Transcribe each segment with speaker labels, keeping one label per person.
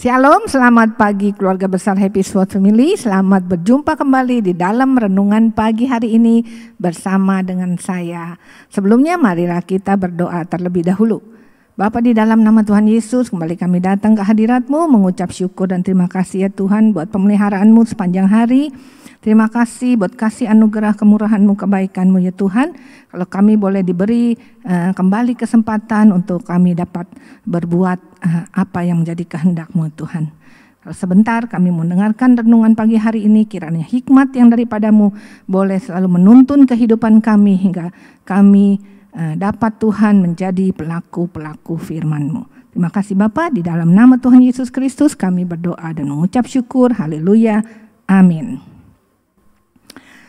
Speaker 1: Shalom, selamat pagi keluarga besar Happy Sword Family. Selamat berjumpa kembali di dalam renungan pagi hari ini bersama dengan saya. Sebelumnya marilah kita berdoa terlebih dahulu. Bapa, di dalam nama Tuhan Yesus, kembali kami datang ke hadirat-Mu mengucap syukur dan terima kasih ya Tuhan buat pemeliharaan-Mu sepanjang hari. Terima kasih buat kasih anugerah kemurahan-Mu, kebaikan-Mu ya Tuhan. Kalau kami boleh diberi kembali kesempatan untuk kami dapat berbuat apa yang menjadi kehendak-Mu Tuhan. Kalau sebentar kami mendengarkan renungan pagi hari ini, kiranya hikmat yang daripada-Mu boleh selalu menuntun kehidupan kami hingga kami dapat Tuhan menjadi pelaku-pelaku firman-Mu. Terima kasih Bapa, di dalam nama Tuhan Yesus Kristus kami berdoa dan mengucap syukur. Haleluya. Amin.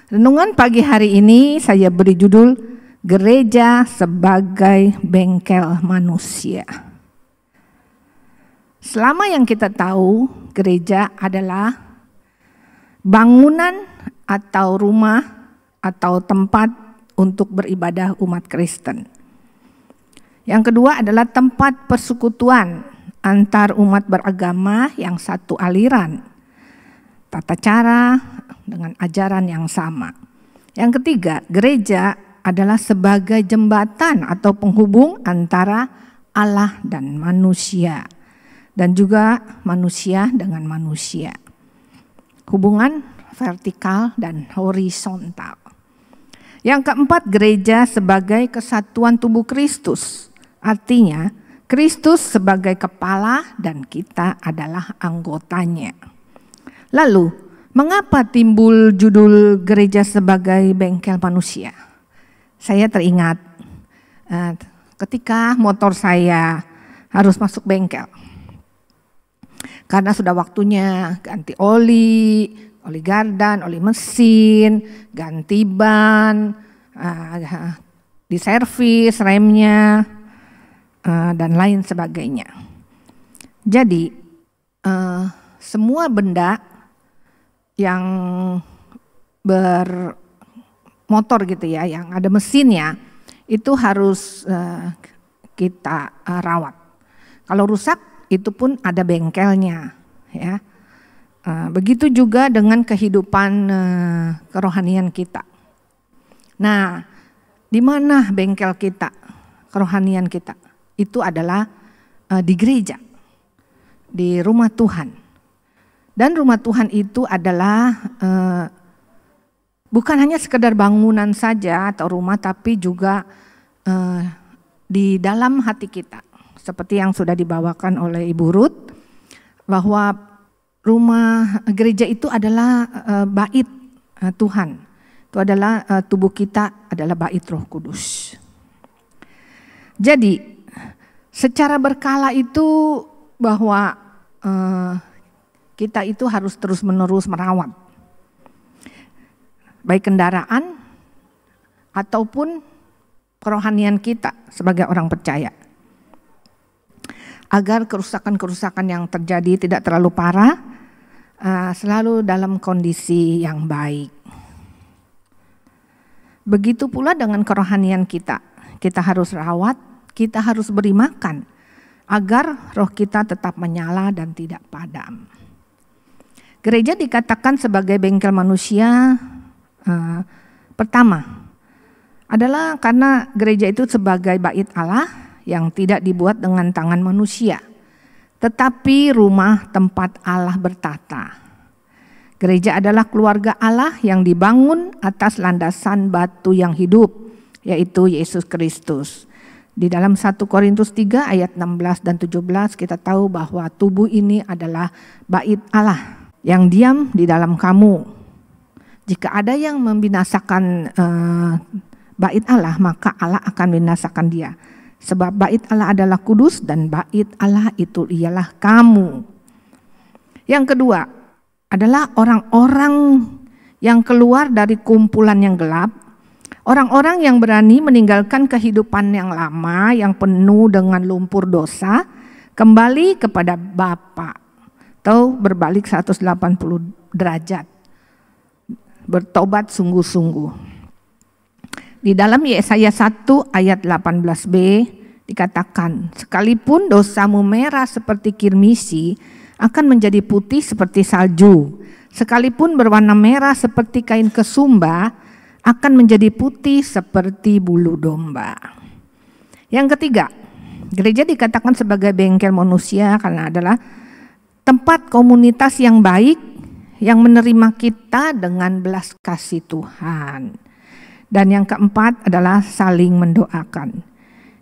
Speaker 1: Renungan pagi hari ini saya beri judul Gereja sebagai Bengkel Manusia. Selama yang kita tahu, gereja adalah bangunan atau rumah atau tempat untuk beribadah umat Kristen. Yang kedua adalah tempat persekutuan antar umat beragama yang satu aliran, tata cara dengan ajaran yang sama. Yang ketiga, gereja adalah sebagai jembatan atau penghubung antara Allah dan manusia, dan juga manusia dengan manusia. Hubungan vertikal dan horizontal. Yang keempat, gereja sebagai kesatuan tubuh Kristus. Artinya, Kristus sebagai kepala dan kita adalah anggotanya. Lalu, mengapa timbul judul gereja sebagai bengkel manusia? Saya teringat ketika motor saya harus masuk bengkel. Karena sudah waktunya ganti oli gardan, oli mesin, ganti ban, diservis remnya, dan lain sebagainya. Jadi semua benda yang bermotor gitu ya, yang ada mesinnya, itu harus kita rawat. Kalau rusak itu pun ada bengkelnya ya. Begitu juga dengan kehidupan kerohanian kita. Nah, di mana bengkel kita, kerohanian kita? Itu adalah di gereja, di rumah Tuhan. Dan rumah Tuhan itu adalah bukan hanya sekedar bangunan saja atau rumah, tapi juga di dalam hati kita. Seperti yang sudah dibawakan oleh Ibu Ruth, bahwa rumah gereja itu adalah bait Tuhan. Itu adalah tubuh kita adalah bait Roh Kudus. Jadi secara berkala itu bahwa kita itu harus terus-menerus merawat baik kendaraan ataupun kerohanian kita sebagai orang percaya, agar kerusakan-kerusakan yang terjadi tidak terlalu parah, selalu dalam kondisi yang baik. Begitu pula dengan kerohanian kita. Kita harus rawat, kita harus beri makan, agar roh kita tetap menyala dan tidak padam. Gereja dikatakan sebagai bengkel manusia, pertama adalah karena gereja itu sebagai bait Allah yang tidak dibuat dengan tangan manusia, tetapi rumah tempat Allah bertata. Gereja adalah keluarga Allah yang dibangun atas landasan batu yang hidup, yaitu Yesus Kristus. Di dalam 1 Korintus 3 ayat 16 dan 17 kita tahu bahwa tubuh ini adalah bait Allah yang diam di dalam kamu. Jika ada yang membinasakan bait Allah, maka Allah akan binasakan dia. Sebab bait Allah adalah kudus dan bait Allah itu ialah kamu. Yang kedua adalah orang-orang yang keluar dari kumpulan yang gelap. Orang-orang yang berani meninggalkan kehidupan yang lama yang penuh dengan lumpur dosa, kembali kepada Bapa, atau berbalik 180 derajat, bertobat sungguh-sungguh. Di dalam Yesaya 1 ayat 18b dikatakan, sekalipun dosamu merah seperti kirmisi, akan menjadi putih seperti salju. Sekalipun berwarna merah seperti kain kesumba, akan menjadi putih seperti bulu domba. Yang ketiga, gereja dikatakan sebagai bengkel manusia karena adalah tempat komunitas yang baik yang menerima kita dengan belas kasih Tuhan. Dan yang keempat adalah saling mendoakan.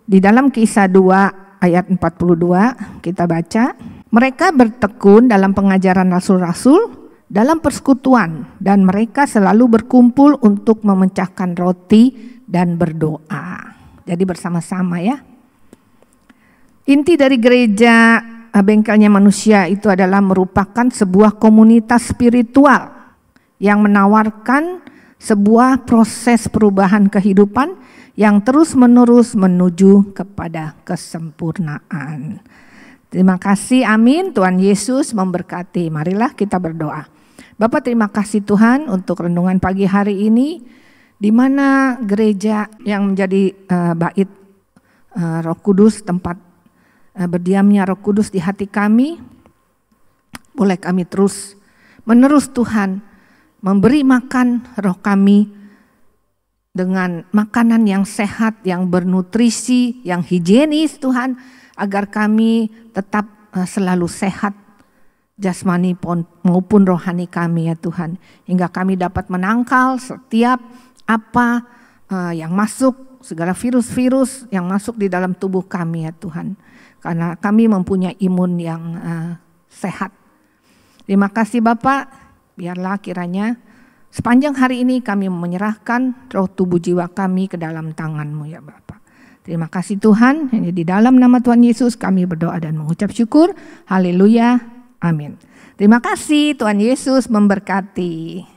Speaker 1: Di dalam Kisah 2 ayat 42 kita baca, mereka bertekun dalam pengajaran rasul-rasul, dalam persekutuan, dan mereka selalu berkumpul untuk memecahkan roti dan berdoa. Jadi bersama-sama ya. Inti dari gereja bengkelnya manusia itu adalah merupakan sebuah komunitas spiritual yang menawarkan sebuah proses perubahan kehidupan yang terus-menerus menuju kepada kesempurnaan. Terima kasih, amin. Tuhan Yesus memberkati. Marilah kita berdoa. Bapak, terima kasih Tuhan untuk renungan pagi hari ini, di mana gereja yang menjadi bait Roh Kudus, tempat berdiamnya Roh Kudus di hati kami, boleh kami terus menerus Tuhan memberi makan roh kami dengan makanan yang sehat, yang bernutrisi, yang higienis Tuhan, agar kami tetap selalu sehat jasmani maupun rohani kami ya Tuhan, hingga kami dapat menangkal setiap apa yang masuk, segala virus-virus yang masuk di dalam tubuh kami ya Tuhan, karena kami mempunyai imun yang sehat. Terima kasih Bapak, biarlah kiranya sepanjang hari ini kami menyerahkan roh tubuh jiwa kami ke dalam tangan-Mu ya Bapak. Terima kasih Tuhan, hanya di dalam nama Tuhan Yesus kami berdoa dan mengucap syukur. Haleluya, amin. Terima kasih, Tuhan Yesus memberkati.